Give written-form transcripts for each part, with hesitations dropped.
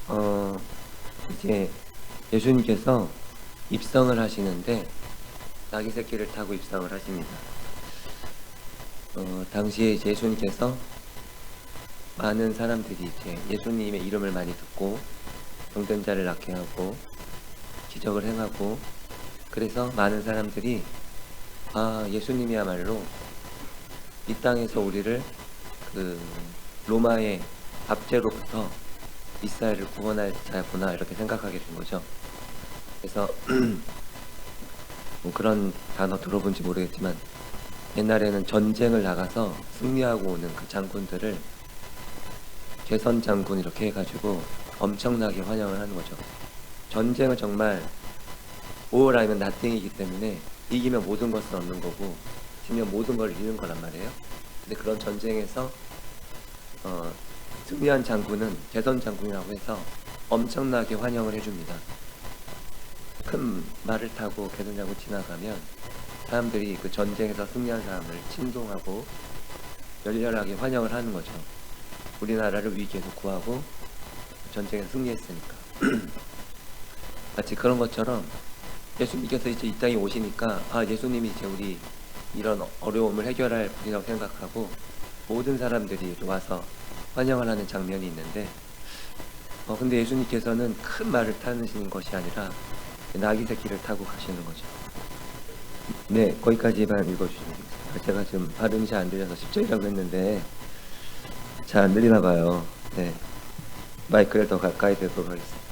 어, 이제 예수님께서 입성을 하시는데 나귀 새끼를 타고 입성을 하십니다. 당시에 이제 예수님께서 많은 사람들이 이제 예수님의 이름을 많이 듣고 병든 자를 낫게 하고 기적을 행하고, 그래서 많은 사람들이 예수님이야말로 이 땅에서 우리를 그 로마의 압제로부터 이스라엘을 구원할 자구나 이렇게 생각하게 된 거죠. 그래서 뭐 그런 단어 들어본지 모르겠지만 옛날에는 전쟁을 나가서 승리하고 오는 그 장군들을 개선 장군 이렇게 해가지고 엄청나게 환영을 하는 거죠. 전쟁은 정말 all 아니면 nothing이기 때문에 이기면 모든 것을 얻는 거고 지면 모든 걸 잃는 거란 말이에요. 근데 그런 전쟁에서 승리한 장군은 개선 장군이라고 해서 엄청나게 환영을 해줍니다. 큰 말을 타고 개선 장군 지나가면 사람들이 그 전쟁에서 승리한 사람을 친송하고 열렬하게 환영을 하는 거죠. 우리나라를 위기에서 구하고 전쟁에서 승리했으니까. 마치 그런 것처럼 예수님께서 이제 이 땅에 오시니까 예수님이 이제 우리 이런 어려움을 해결할 분이라고 생각하고 모든 사람들이 와서 환영을 하는 장면이 있는데, 근데 예수님께서는 큰 말을 타시는 것이 아니라 나귀 새끼를 타고 가시는 거죠. 네, 거기까지만 읽어주시면 되겠습니다. 제가 지금 발음이 잘 안 들려서 10절이라고 했는데 잘 안 들리나 봐요. 네, 마이크를 더 가까이 대도록 하겠습니다.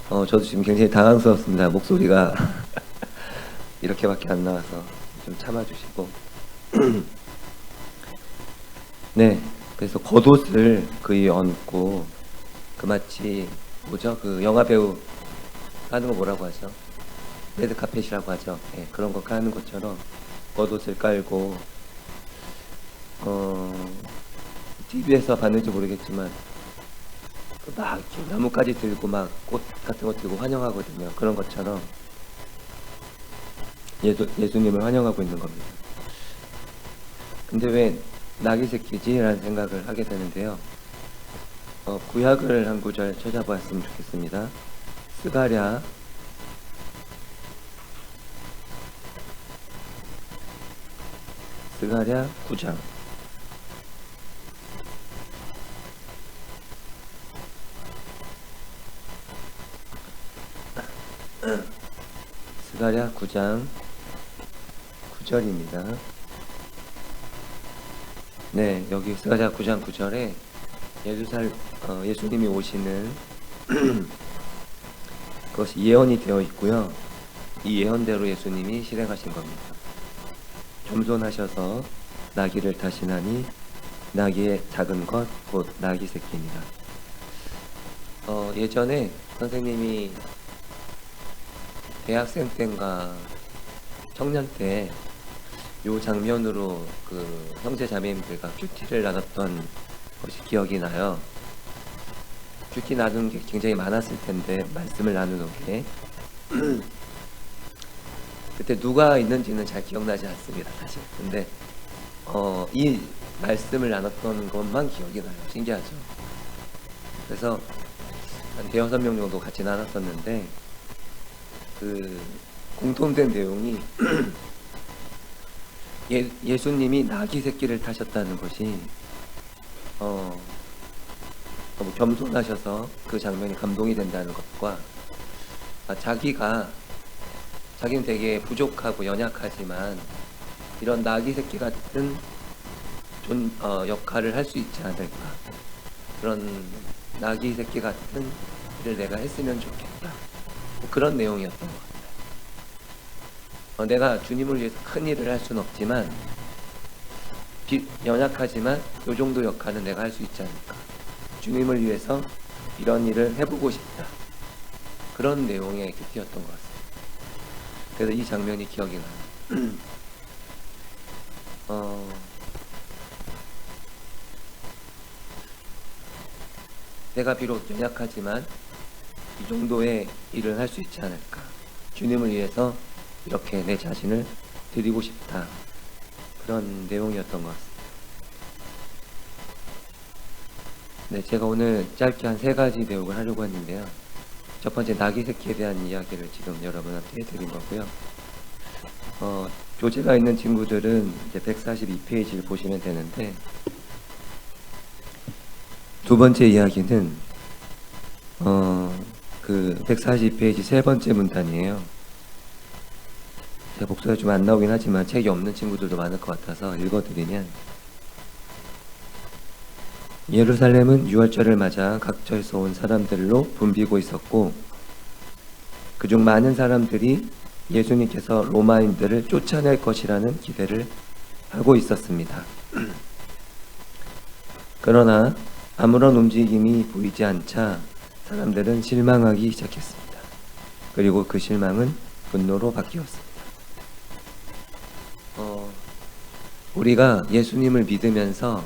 저도 지금 굉장히 당황스럽습니다. 목소리가 이렇게밖에 안 나와서 좀 참아주시고. 네, 그래서 겉옷을 그에 얹고 그 마치 뭐죠? 그 영화 배우 하는 거 뭐라고 하죠? 레드 카펫이라고 하죠. 네, 그런 거 하는 것처럼 겉옷을 깔고 TV에서 봤는지 모르겠지만 막 나뭇가지 들고 막 꽃 같은 거 들고 환영하거든요. 그런 것처럼 예수님을 환영하고 있는 겁니다. 근데 왜 나귀 새끼지? 라는 생각을 하게 되는데요. 구약을 한 구절 찾아보았으면 좋겠습니다. 스가랴 9장. 스가랴 9장 9절입니다. 네, 여기 스가랴 9장 9절에 예수님이 오시는 그것이 예언이 되어 있고요. 이 예언대로 예수님이 실행하신 겁니다. 겸손하셔서 나귀를 타시나니 나귀의 작은 것 곧 나귀 새끼니라. 예전에 선생님이 대학생 때인가 청년 때 요 장면으로 그 형제 자매님들과 큐티를 나눴던 것이 기억이 나요. 큐티 나눈 게 굉장히 많았을 텐데 말씀을 나누는 게 그때 누가 있는지는 잘 기억나지 않습니다, 사실. 근데 이 말씀을 나눴던 것만 기억이 나요. 신기하죠. 그래서 한 대여섯 명 정도 같이 나눴었는데 그 공통된 내용이 예수님이 나귀 새끼를 타셨다는 것이 너무 겸손하셔서 그 장면이 감동이 된다는 것과 자기는 되게 부족하고 연약하지만 이런 나귀 새끼 같은 역할을 할 수 있지 않을까, 그런 나귀 새끼 같은 일을 내가 했으면 좋겠다, 뭐 그런 내용이었던 것 같아요. 내가 주님을 위해서 큰 일을 할 수는 없지만 연약하지만 이 정도 역할은 내가 할 수 있지 않을까, 주님을 위해서 이런 일을 해보고 싶다, 그런 내용의 큐티였던 것 같습니다. 그래서 이 장면이 기억이 나요. 내가 비록 연약하지만 이 정도의 일을 할 수 있지 않을까, 주님을 위해서 이렇게 내 자신을 드리고 싶다, 그런 내용이었던 것 같습니다. 네, 제가 오늘 짧게 한 3가지 대목을 하려고 했는데요. 첫 번째, 나귀 새끼에 대한 이야기를 지금 여러분한테 해드린 거고요. 교재가 있는 친구들은 이제 142페이지를 보시면 되는데, 두 번째 이야기는 그 142페이지 세 번째 문단이에요. 제 목소리가 좀 안 나오긴 하지만 책이 없는 친구들도 많을 것 같아서 읽어드리면, 예루살렘은 유월절을 맞아 각처에서 온 사람들로 붐비고 있었고, 그중 많은 사람들이 예수님께서 로마인들을 쫓아낼 것이라는 기대를 하고 있었습니다. 그러나 아무런 움직임이 보이지 않자 사람들은 실망하기 시작했습니다. 그리고 그 실망은 분노로 바뀌었습니다. 우리가 예수님을 믿으면서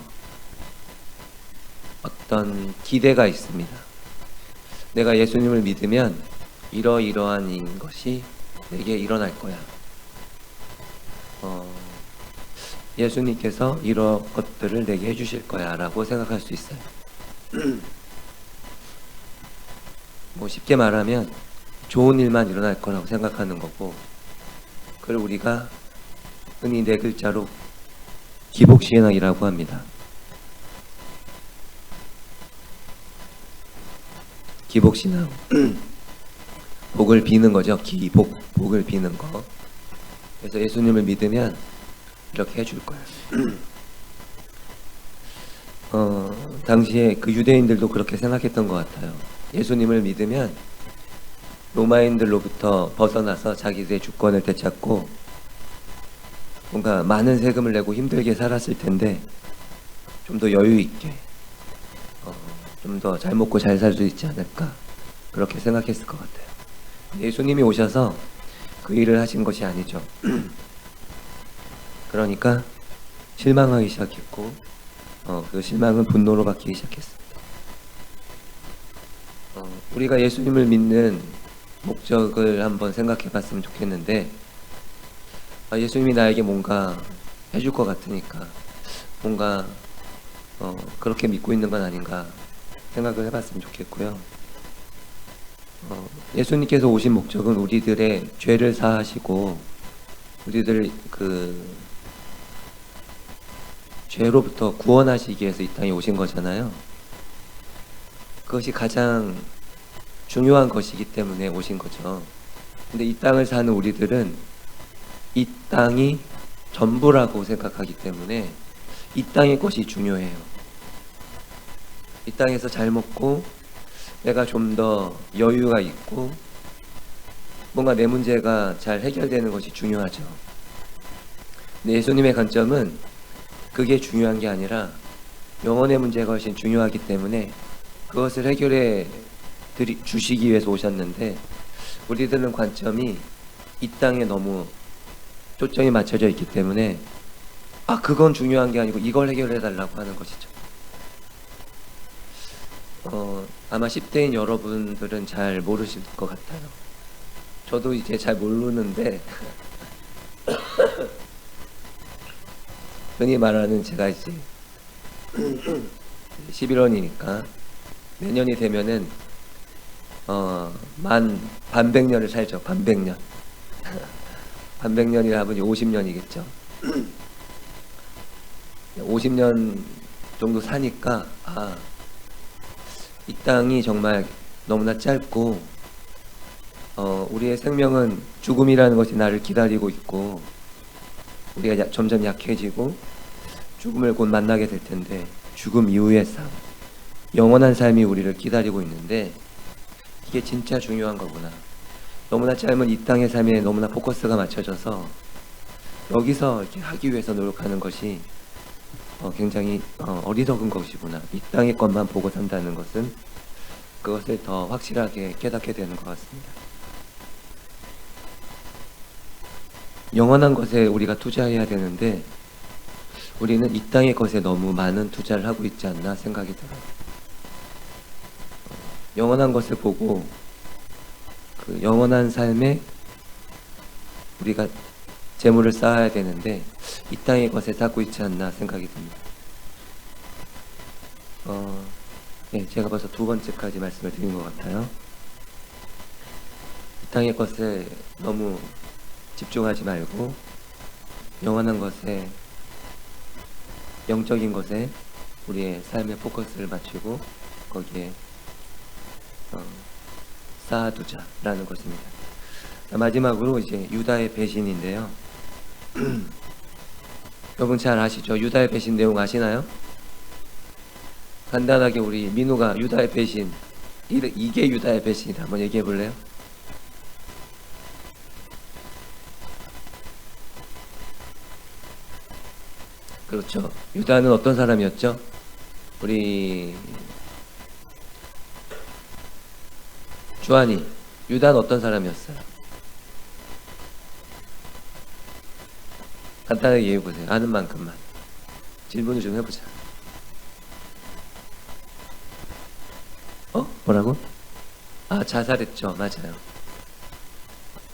어떤 기대가 있습니다. 내가 예수님을 믿으면 이러이러한 것이 내게 일어날 거야. 예수님께서 이런 것들을 내게 해주실 거야 라고 생각할 수 있어요. 뭐 쉽게 말하면 좋은 일만 일어날 거라고 생각하는 거고, 그걸 우리가 흔히 4글자로 기복신앙이라고 합니다. 기복신앙. 복을 비는 거죠. 복을 비는 거. 그래서 예수님을 믿으면 이렇게 해줄 거야. 당시에 그 유대인들도 그렇게 생각했던 것 같아요. 예수님을 믿으면 로마인들로부터 벗어나서 자기들의 주권을 되찾고 뭔가 많은 세금을 내고 힘들게 살았을 텐데 좀 더 여유 있게 좀 더 잘 먹고 잘 살 수 있지 않을까, 그렇게 생각했을 것 같아요. 예수님이 오셔서 그 일을 하신 것이 아니죠. 그러니까 실망하기 시작했고, 그 실망은 분노로 바뀌기 시작했습니다. 우리가 예수님을 믿는 목적을 한번 생각해 봤으면 좋겠는데, 예수님이 나에게 뭔가 해줄 것 같으니까 뭔가 그렇게 믿고 있는 건 아닌가 생각을 해봤으면 좋겠고요. 예수님께서 오신 목적은 우리들의 죄를 사하시고 우리들 그 죄로부터 구원하시기 위해서 이 땅에 오신 거잖아요. 그것이 가장 중요한 것이기 때문에 오신 거죠. 근데 이 땅을 사는 우리들은 이 땅이 전부라고 생각하기 때문에 이 땅의 것이 중요해요. 이 땅에서 잘 먹고 내가 좀 더 여유가 있고 뭔가 내 문제가 잘 해결되는 것이 중요하죠. 근데 예수님의 관점은 그게 중요한 게 아니라 영혼의 문제가 훨씬 중요하기 때문에 그것을 해결해 주시기 위해서 오셨는데, 우리들은 관점이 이 땅에 너무 초점이 맞춰져 있기 때문에 그건 중요한 게 아니고 이걸 해결해 달라고 하는 것이죠. 아마 10대인 여러분들은 잘 모르실 것 같아요. 저도 이제 잘 모르는데 흔히 말하는, 제가 이제 11원이니까 내년이 되면은 반백년을 살죠. 반백년. 반백년이라 하면 50년이겠죠. 50년 정도 사니까 이 땅이 정말 너무나 짧고 우리의 생명은 죽음이라는 것이 나를 기다리고 있고, 우리가 점점 약해지고 죽음을 곧 만나게 될 텐데, 죽음 이후의 삶, 영원한 삶이 우리를 기다리고 있는데 이게 진짜 중요한 거구나. 너무나 짧은 이 땅의 삶에 너무나 포커스가 맞춰져서 여기서 이렇게 하기 위해서 노력하는 것이 굉장히 어리석은 것이구나. 이 땅의 것만 보고 산다는 것은 그것을 더 확실하게 깨닫게 되는 것 같습니다. 영원한 것에 우리가 투자해야 되는데 우리는 이 땅의 것에 너무 많은 투자를 하고 있지 않나 생각이 들어요. 영원한 것을 보고 그 영원한 삶에 우리가 재물을 쌓아야 되는데 이 땅의 것에 쌓고 있지 않나 생각이 듭니다. 제가 벌써 두 번째까지 말씀을 드린 것 같아요. 이 땅의 것에 너무 집중하지 말고 영원한 것에, 영적인 것에 우리의 삶의 포커스를 맞추고 거기에 쌓아두자라는 것입니다. 마지막으로 이제 유다의 배신인데요. 여러분 잘 아시죠? 유다의 배신 내용 아시나요? 간단하게 우리 민우가 유다의 배신, 이게 유다의 배신이다 한번 얘기해 볼래요? 그렇죠. 유다는 어떤 사람이었죠? 우리 주한이, 유다는 어떤 사람이었어요? 간단하게 얘기해 보세요. 아는 만큼만. 질문을 좀 해보자. 뭐라고? 자살했죠. 맞아요.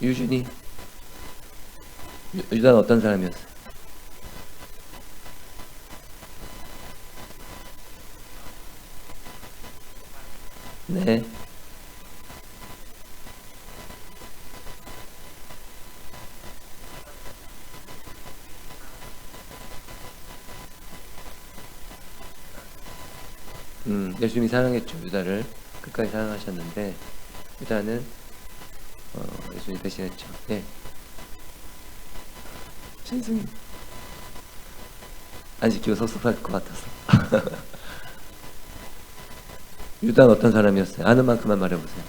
유준이, 유다는 어떤 사람이었어요? 네. 예수님이 사랑했죠. 유다를 끝까지 사랑하셨는데 유다는 예수님 대신했죠. 네. 신승이 안 지키고 섭섭할 것 같아서. 유다는 어떤 사람이었어요? 아는 만큼만 말해보세요.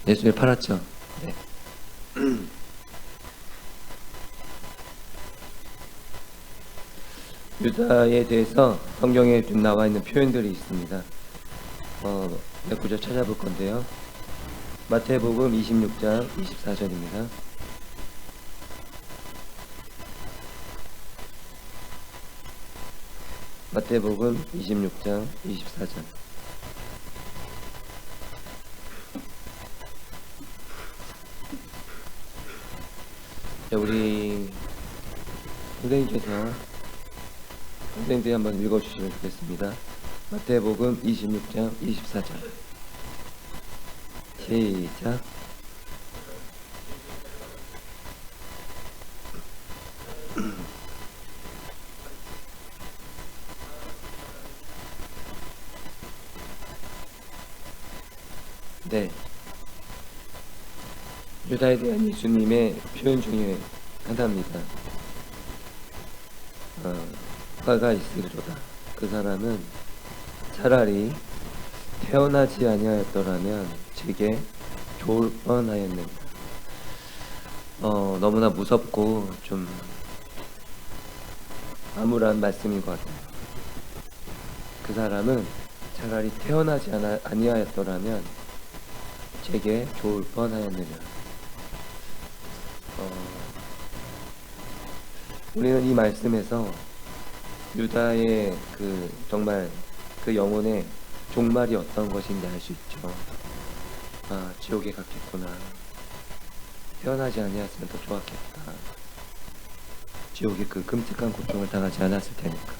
예수님 팔았죠. 네. 유다에 대해서 성경에 좀 나와 있는 표현들이 있습니다. 몇 구절 찾아볼 건데요. 마태복음 26장 24절입니다. 마태복음 26장 24절. 우리 선생님들이 한번 읽어주시면 좋겠습니다. 마태복음 26장 24절. 시작. 네. 유다에 대한 예수님의 표현 중에 하나입니다. 화가 있으리로다. 그 사람은 차라리 태어나지 아니하였더라면 제게 좋을 뻔하였느니라. 너무나 무섭고 좀 암울한 말씀인 것 같아요. 그 사람은 차라리 태어나지 아니하였더라면 제게 좋을 뻔하였느니라. 우리는 이 말씀에서 유다의 정말 그 영혼의 종말이 어떤 것인지 알 수 있죠. 지옥에 갔겠구나. 태어나지 아니었으면 더 좋았겠다. 지옥의 그 끔찍한 고통을 당하지 않았을 테니까.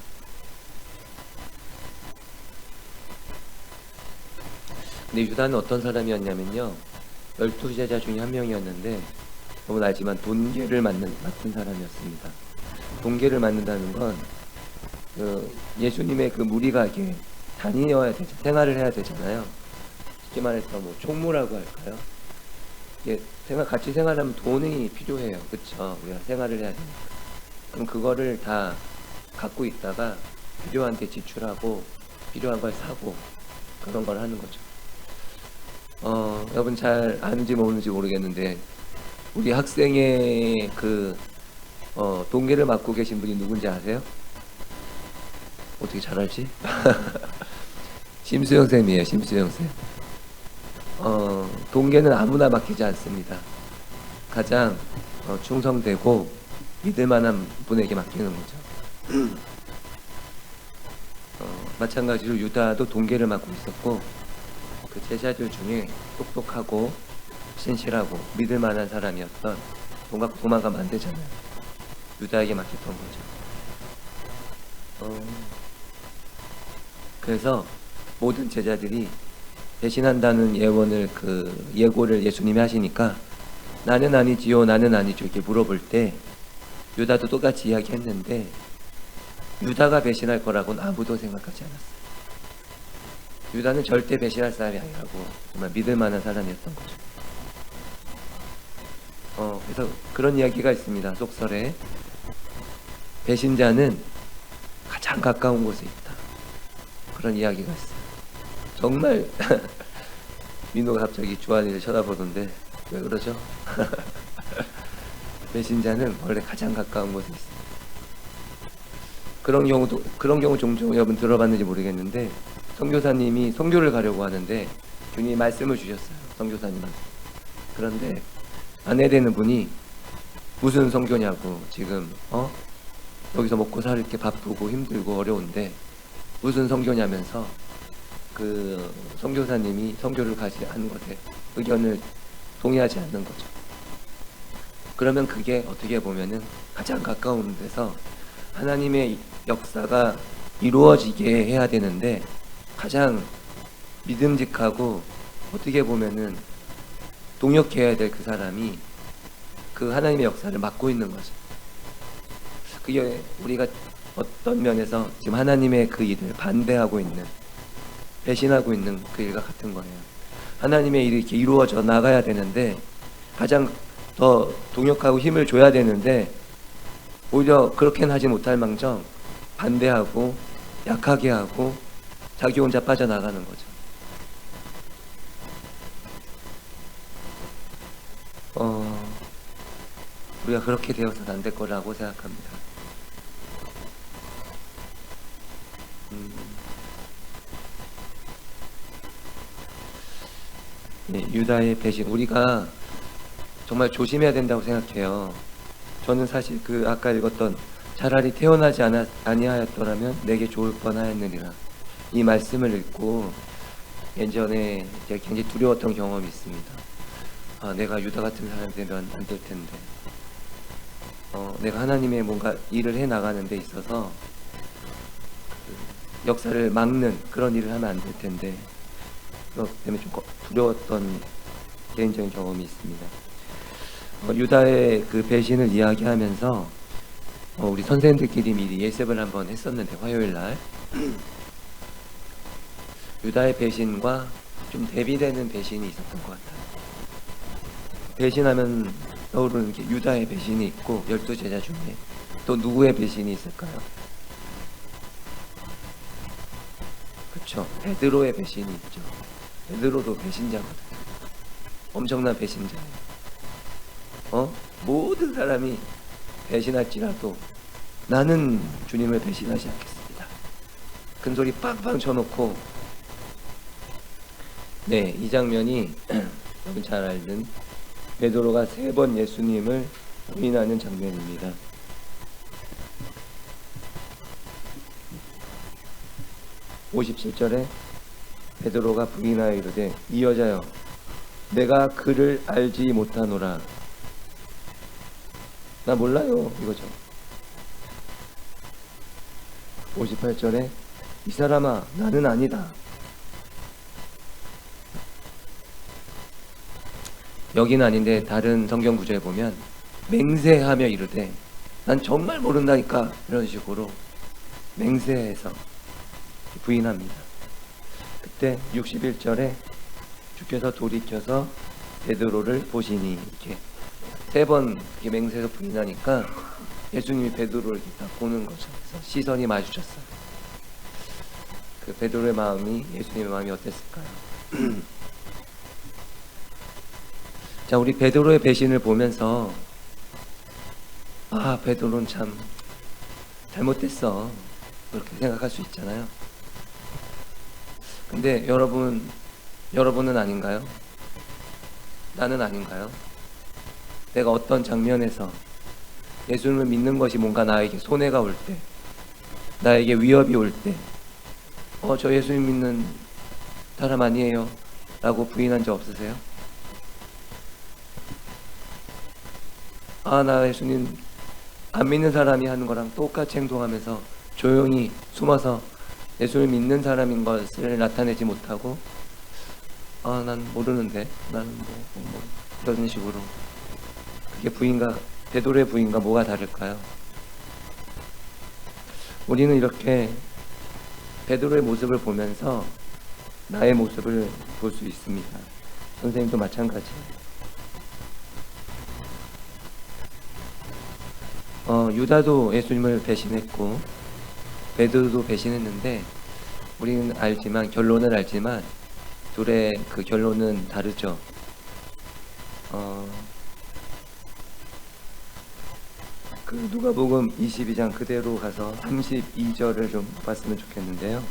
근데 유다는 어떤 사람이었냐면요, 12제자 중에 한 명이었는데 너무 알지만 돈계를 맡은 사람이었습니다. 돈계를 맡는다는 건 예수님의 그 무리가 이렇게 다니어야 되죠. 생활을 해야 되잖아요. 쉽게 말해서 뭐 총무라고 할까요? 이게 같이 생활하면 돈이 필요해요. 그렇죠? 우리가 생활을 해야 되니까. 그럼 그거를 다 갖고 있다가 필요한 데 지출하고 필요한 걸 사고 그런 걸 하는 거죠. 여러분 잘 아는지 모르는지 모르겠는데 우리 학생의 동계를 맡고 계신 분이 누군지 아세요? 어떻게 잘 알지? 심수영 쌤이에요. 심수영 쌤. 동계는 아무나 맡기지 않습니다. 가장 충성되고 믿을만한 분에게 맡기는 거죠. 마찬가지로 유다도 동계를 맡고 있었고 그 제자들 중에 똑똑하고 신실하고 믿을만한 사람이었던, 돈 갖고 도망가면 안 되잖아요. 유다에게 맡겼던 거죠. 그래서 모든 제자들이 배신한다는 예고를 예수님이 하시니까 나는 아니지요, 나는 아니죠 이렇게 물어볼 때 유다도 똑같이 이야기했는데 유다가 배신할 거라고는 아무도 생각하지 않았어요. 유다는 절대 배신할 사람이 아니라고 정말 믿을 만한 사람이었던 거죠. 그래서 그런 이야기가 있습니다. 속설에 배신자는 가장 가까운 곳에 있다. 그런 이야기가 있어요. 정말 민호가 갑자기 주한이를 쳐다보던데 왜 그러죠? 배신자는 원래 가장 가까운 곳에 있습니다. 그런 경우 종종 여러분 들어봤는지 모르겠는데 선교사님이 선교를 가려고 하는데 주님이 말씀을 주셨어요. 선교사님한테. 그런데 아내 되는 분이 무슨 선교냐고 지금 여기서 먹고 살기 바쁘고 힘들고 어려운데 무슨 선교냐면서 그 선교사님이 선교를 가지 않은 것에 의견을 동의하지 않는 거죠. 그러면 그게 어떻게 보면은 가장 가까운 데서 하나님의 역사가 이루어지게 해야 되는데 가장 믿음직하고 어떻게 보면은 동역해야 될 그 사람이 그 하나님의 역사를 맡고 있는 거죠. 그게 우리가 어떤 면에서 지금 하나님의 그 일을 반대하고 있는, 배신하고 있는 그 일과 같은 거예요. 하나님의 일이 이렇게 이루어져 나가야 되는데 가장 더 동역하고 힘을 줘야 되는데 오히려 그렇게는 하지 못할 망정 반대하고 약하게 하고 자기 혼자 빠져나가는 거죠. 우리가 그렇게 되어서는 안 될 거라고 생각합니다. 유다의 배신, 우리가 정말 조심해야 된다고 생각해요. 저는 사실 그 아까 읽었던 차라리 태어나지 아니하였더라면 내게 좋을 뻔하였느니라 이 말씀을 읽고 예전에 굉장히 두려웠던 경험이 있습니다. 내가 유다 같은 사람이 되면 안 될 텐데, 내가 하나님의 뭔가 일을 해 나가는 데 있어서 그 역사를 막는 그런 일을 하면 안 될 텐데, 그렇기 때문에 좀 두려웠던 개인적인 경험이 있습니다. 유다의 그 배신을 이야기하면서 우리 선생님들끼리 미리 예습을 한번 했었는데 화요일 날 유다의 배신과 좀 대비되는 배신이 있었던 것 같아요. 배신하면 떠오르는 게 유다의 배신이 있고 12제자 중에 또 누구의 배신이 있을까요? 그렇죠. 베드로의 배신이 있죠. 베드로도 배신자거든요. 엄청난 배신자예요. 모든 사람이 배신할지라도 나는 주님을 배신하지 않겠습니다. 큰소리 빵빵 쳐놓고, 이 장면이 여러분 잘 알는 베드로가 3번 예수님을 부인하는 장면입니다. 57절에 베드로가 부인하여 이르되 이 여자여 내가 그를 알지 못하노라. 나 몰라요 이거죠. 58절에 이 사람아 나는 아니다. 여기는 아닌데 다른 성경 구절에 보면 맹세하며 이르되 난 정말 모른다니까 이런 식으로 맹세해서 부인합니다. 그때 61절에 주께서 돌이켜서 베드로를 보시니 이렇게 3번 맹세해서 부인하니까 예수님이 베드로를 딱 보는 거죠. 그래서 시선이 마주쳤어요. 그 베드로의 마음이 예수님의 마음이 어땠을까요? 자, 우리 베드로의 배신을 보면서 베드로는 참 잘못됐어 그렇게 생각할 수 있잖아요. 근데 여러분은 아닌가요? 나는 아닌가요? 내가 어떤 장면에서 예수님을 믿는 것이 뭔가 나에게 손해가 올 때, 나에게 위협이 올 때, 저 예수님 믿는 사람 아니에요 라고 부인한 적 없으세요? 나 예수님 안 믿는 사람이 하는 거랑 똑같이 행동하면서 조용히 숨어서 예수를 믿는 사람인 것을 나타내지 못하고 난 모르는데 나는 뭐 이런 식으로 그게 베드로의 부인과 뭐가 다를까요? 우리는 이렇게 베드로의 모습을 보면서 나의 모습을 볼 수 있습니다. 선생님도 마찬가지예요. 유다도 예수님을 배신했고 베드로도 배신했는데 우리는 결론을 알지만 둘의 그 결론은 다르죠. 그 누가복음 22장 그대로 가서 32절을 좀 봤으면 좋겠는데요.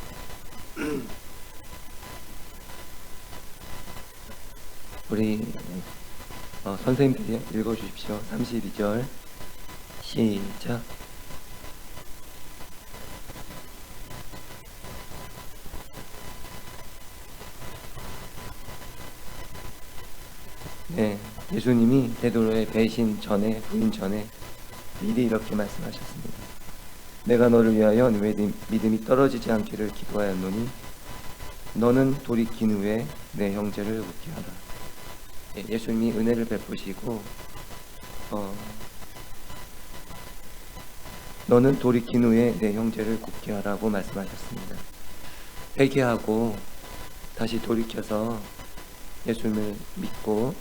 우리 선생님들이 읽어주십시오. 32절 시작. 네, 예수님이 베드로의 부인 전에 미리 이렇게 말씀하셨습니다. 내가 너를 위하여 내 믿음이 떨어지지 않기를 기도하였노니 너는 돌이킨 후에 내 형제를 웃게 하라. 예수님이 은혜를 베푸시고 너는 돌이킨 후에 내 형제를 굳게 하라고 말씀하셨습니다. 회개하고 다시 돌이켜서 예수님을 믿고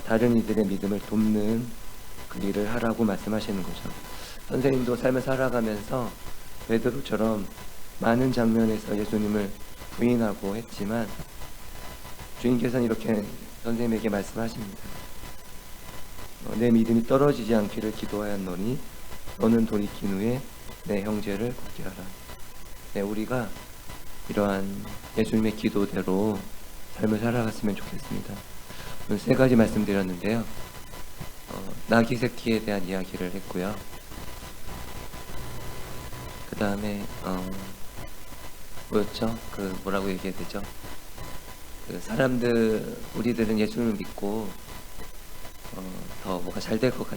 다른 이들의 믿음을 돕는 그 일을 하라고 말씀하시는 거죠. 선생님도 삶을 살아가면서 베드로처럼 많은 장면에서 예수님을 부인하고 했지만 주님께서는 이렇게 선생님에게 말씀하십니다. 내 믿음이 떨어지지 않기를 기도하였노니 너는 돌이킨 후에 내 형제를 굳게 하라. 네, 우리가 이러한 예수님의 기도대로 삶을 살아갔으면 좋겠습니다. 오늘 3가지 말씀드렸는데요. 나귀 새끼에 대한 이야기를 했고요. 그 다음에 뭐였죠? 뭐라고 얘기해야 되죠? 우리들은 예수님을 믿고 더 뭐가 잘 될 것